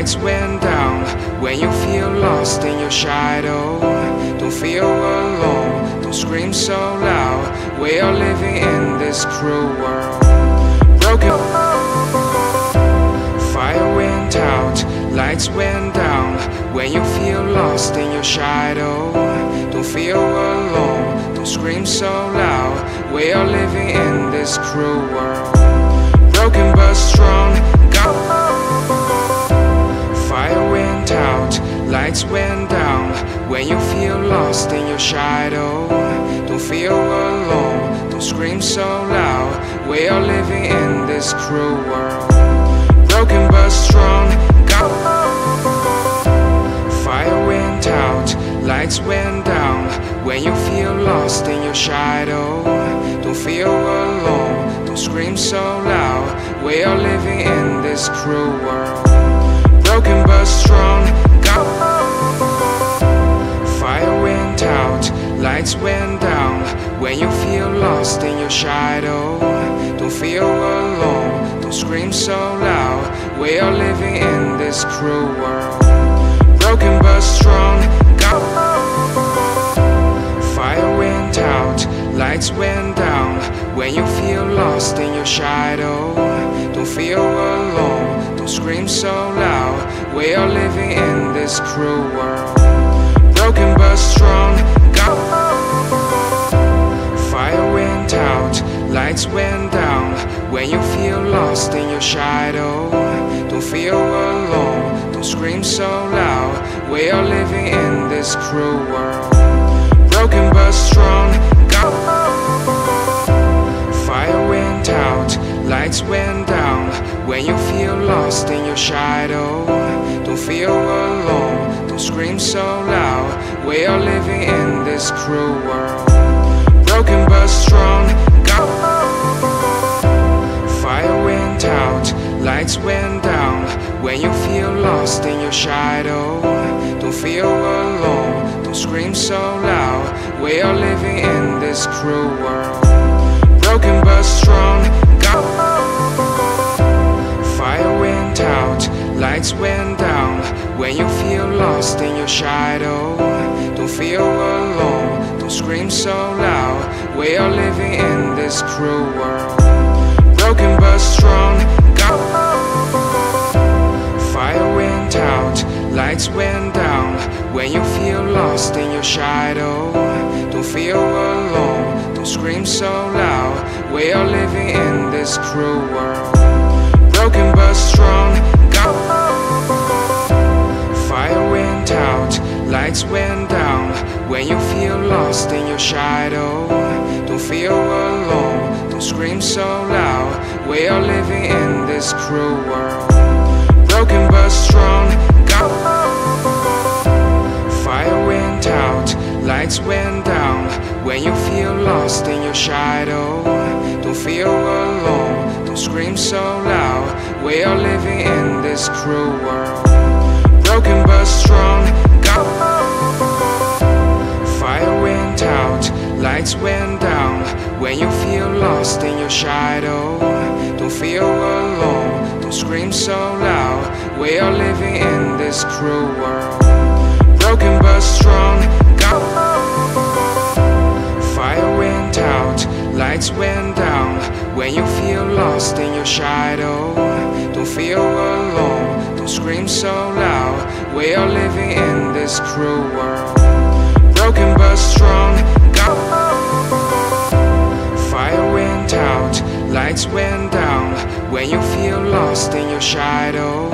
lights went down. When you feel lost in your shadow, don't feel alone, don't scream so loud. We are living in this cruel world. Broken fire went out, lights went down. When you feel lost in your shadow, don't feel alone, don't scream so loud. We are living in this cruel world. Broken but strong, fire went out, lights went down. When you feel lost in your shadow, don't feel alone, don't scream so loud. We are living in this cruel world. Broken but strong, fire went out, lights went down. When you feel lost in your shadow, don't feel alone, don't scream so loud. We are living in this cruel world. Broken but strong, fire went out, lights went down. When you feel lost in your shadow, don't feel alone, don't scream so loud. We are living in this cruel world. Broken but strong, fire went out, lights went down. When you feel lost in your shadow, don't feel alone, don't scream so loud. We are living in this cruel world. Broken but strong, fire went out, lights went down. When you feel lost in your shadow, don't feel alone, don't scream so loud. We are living in this cruel world. Broken but strong, fire went out, lights went down. When you feel lost in your shadow, don't feel alone, don't scream so loud. We are living in this cruel world. Broken but strong, fire went out, lights went down. When you feel lost in your shadow, don't feel alone, don't scream so loud. We are living in this cruel world. Broken but strong, fire went out, lights went down. When you feel lost in your shadow, don't feel alone, don't scream so loud. We are living in this cruel world. Broken but strong, fire went out, lights went down. When you feel lost in your shadow, don't feel alone, don't scream so loud. We are living in this cruel world. Broken but strong, fire went out, lights went down. When you feel lost in your shadow, don't feel alone, don't scream so loud. We are living in this cruel world. Broken but strong, fire went out, lights went down. When you feel lost in your shadow, don't feel alone, don't scream so loud. We are living in this cruel world. Broken but strong, fire went out, lights went down. When you feel lost in your shadow, don't feel alone, don't scream so loud. We are living in this cruel world. Broken but strong, fire went out, lights went down. When you feel lost in your shadow, don't feel alone, don't scream so loud. We are living in this cruel world. Broken but strong, fire went out, lights went down. When you feel lost in your shadow,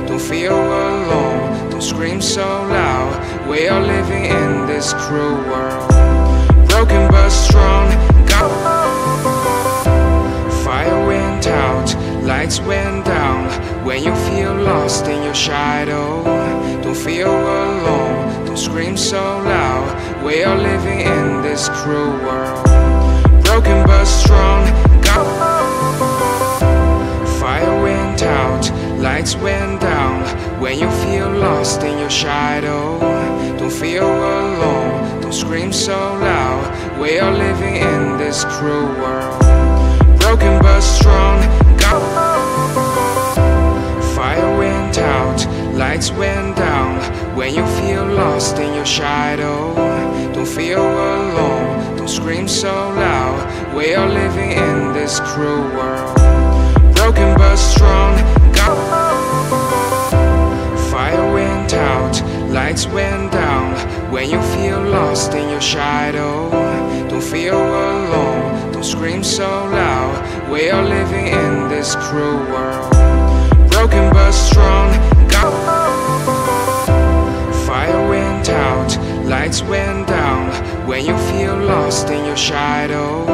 don't feel alone, don't scream so loud. We are living in this cruel world. Broken but strong, fire went out, lights went down. When you feel lost in your shadow, don't feel alone, don't scream so loud. We are living in this cruel world. Broken but strong, fire went out, lights went down. When you feel lost in your shadow, don't feel alone, don't scream so loud. We are living in this cruel world. Broken but strong, fire went out, broken but strong. Got fire went out, lights went down. When you feel lost in your shadow, don't feel alone, don't scream so loud. We are living in this cruel world. Broken but strong. Got fire went out, lights went down. When you feel lost in your shadow,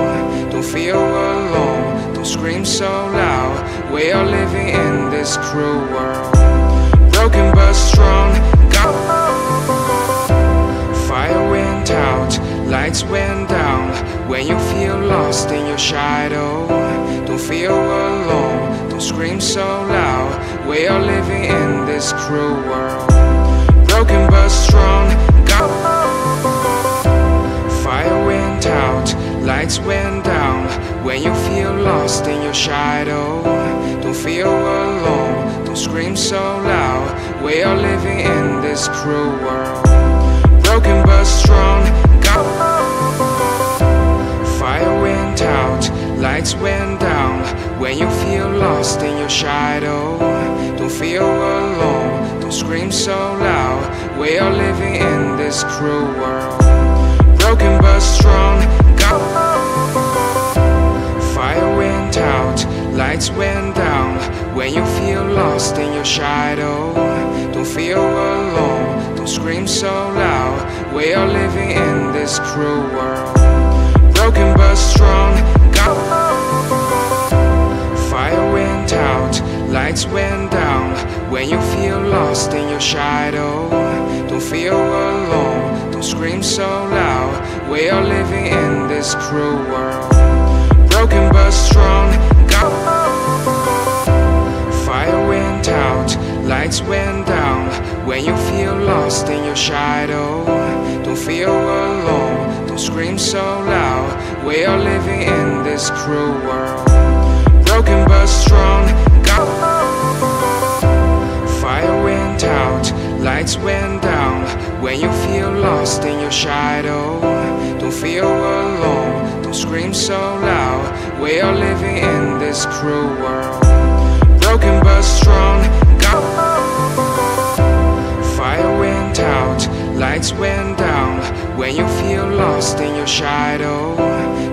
don't feel alone, don't scream so loud. We are living in this cruel world. Broken but strong. Got fire went out, lights went down. When you feel lost in your shadow, don't feel alone, don't scream so loud. We are living in this cruel world. Broken but strong. Got fire went out, lights went down. When you feel lost in your shadow, don't feel alone, don't scream so loud. We are living in this cruel world. Broken but strong. Got fire went out, lights went down. When you feel lost in your shadow, don't feel alone, don't scream so loud. We are living in this cruel world. Broken but strong. Got fire went out, lights went down. When you feel lost in your shadow, don't feel alone, don't scream so loud. We are living in this cruel world. Broken but strong. Got fire went out, lights went down. When you feel lost in your shadow, don't feel alone, don't scream so loud. We are living in this cruel world. Broken but strong. Got fire went out, lights went down. When you feel lost in your shadow, don't feel alone, don't scream so loud. We are living in this cruel world. Broken but strong. Got fire went out, lights went down. When you feel lost in your shadow, don't feel alone, don't scream so loud. We are living in this cruel world. Broken but strong. Got fire went out, lights went down. When you feel lost in your shadow,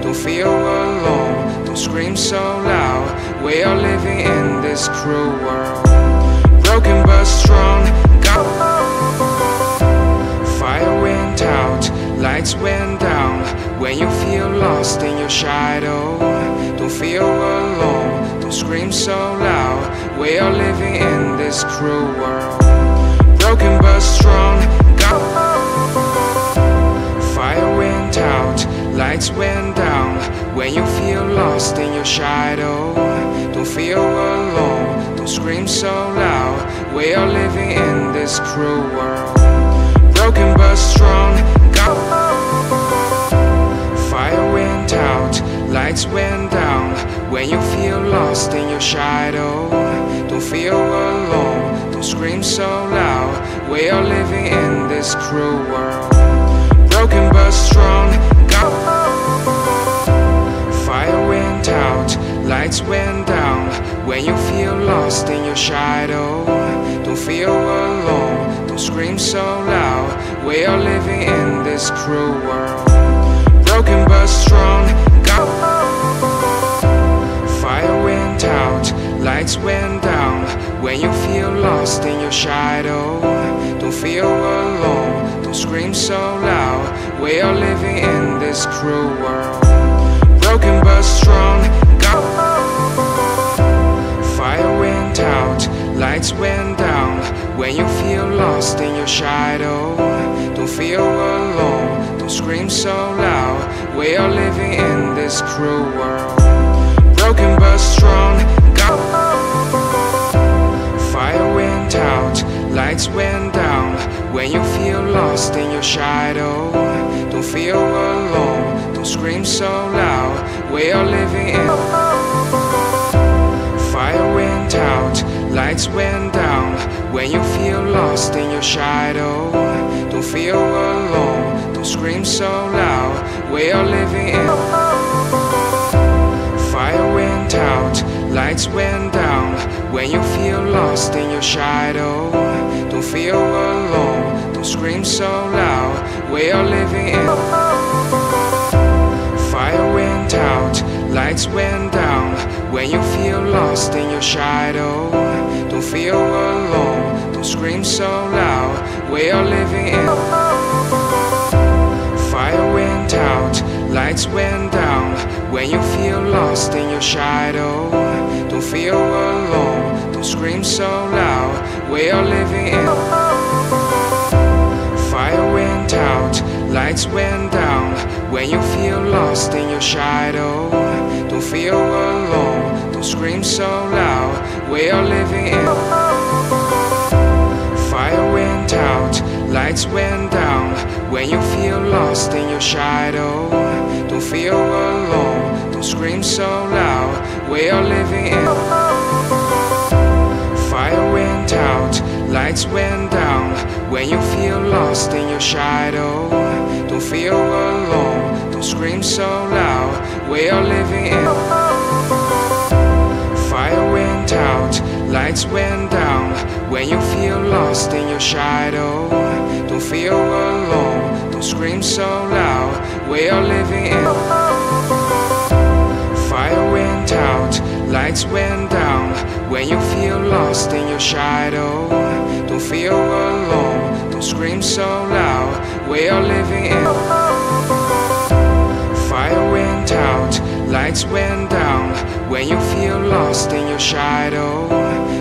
don't feel alone, don't scream so loud. We are living in this cruel world. Broken but strong. Got fire went out, lights went down. When you feel lost in your shadow, don't feel alone, don't scream so loud. We are living in this cruel world. Broken but strong. Got fire went out, lights went down. When you feel lost in your shadow, don't feel alone, don't scream so loud. We are living in this cruel world. Broken but strong. Got fire went out, lights went down. When you feel lost in your shadow, don't feel alone, don't scream so loud. We are living in this cruel world. Broken but strong. Got fire went out, lights went down. When you feel lost in your shadow, don't feel alone, don't scream so loud. We are living in this cruel world. Broken but strong. Got fire went out, lights went down. When you feel lost in your shadow, don't feel alone, don't scream so loud. We are living in this cruel world. Broken but strong. Got fire went out, lights went down. When you feel lost in your shadow, don't feel alone, don't scream so loud. We are living in this cruel world. Broken but strong. Got fire went out, lights went down. When you feel lost in your shadow, don't feel alone, don't scream so loud. We are living in fire went out, lights went down. When you feel lost in your shadow, don't feel alone, don't scream so loud. We are living in fire went out, lights went down. When you feel lost in your shadow, don't feel alone, don't scream so loud. We are living in. Fire went out, lights went down. When you feel lost in your shadow, don't feel alone, don't scream so loud. We are living in. Fire went out, lights went down. When you feel lost in your shadow, don't feel alone, don't scream so loud. We are living in. Fire went out, lights went down. When you feel lost in your shadow, don't feel alone, don't scream so loud. We are living in. Fire went out, lights went down. When you feel lost in your shadow, don't feel alone, don't scream so loud. We are living in. Fire went out, lights went down. When you feel lost in your shadow, don't feel alone, don't scream so loud. We are living in. Fire went out, lights went down. When you feel lost in your shadow, don't feel alone, don't scream so loud. We are living in. Fire went out, lights went down. When you feel lost in your shadow, don't feel alone, don't scream so loud. We are living in. Fire went out, lights went down. When you feel lost in your shadow,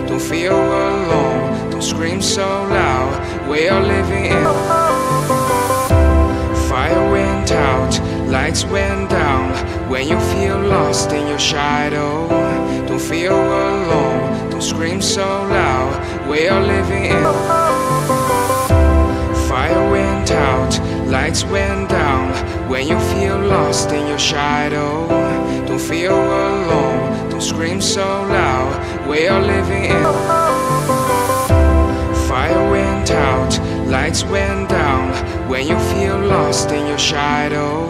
don't feel alone, don't scream so loud. We are living in. Fire went out, lights went down. When you feel lost in your shadow, don't feel alone, don't scream so loud. We are living in. Fire went out, lights went down. When you feel lost in your shadow, don't feel alone, don't scream so loud. We are living in. Fire went out, lights went down. When you feel lost in your shadow,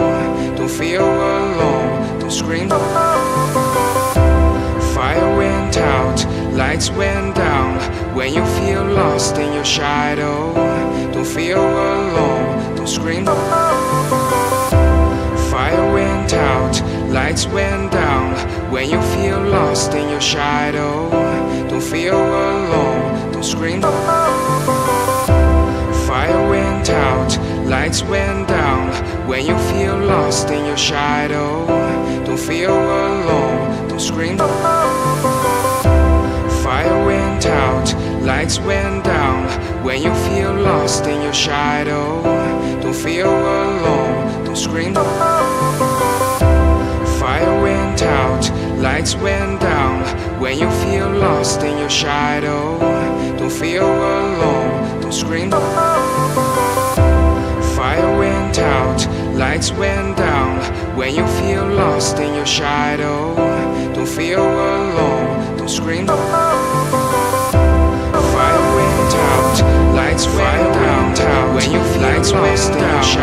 don't feel alone, don't scream. Fire went out, lights went down. When you feel lost in your shadow, don't feel alone, don't scream. Fire went out, lights went down. When you feel lost in your shadow, don't feel alone, don't scream. Fire went out, lights went down. When you feel lost in your shadow, don't feel alone, don't scream. Fire went out, lights went down. When you feel lost in your shadow, don't feel alone, don't scream. Fire went out, lights went down. When you feel lost in your shadow, don't feel alone, don't scream. Fire went out, lights went down. When you feel lost in your shadow, don't feel alone, don't scream. Fire went out, lights went down. When you feel lost in your shadow.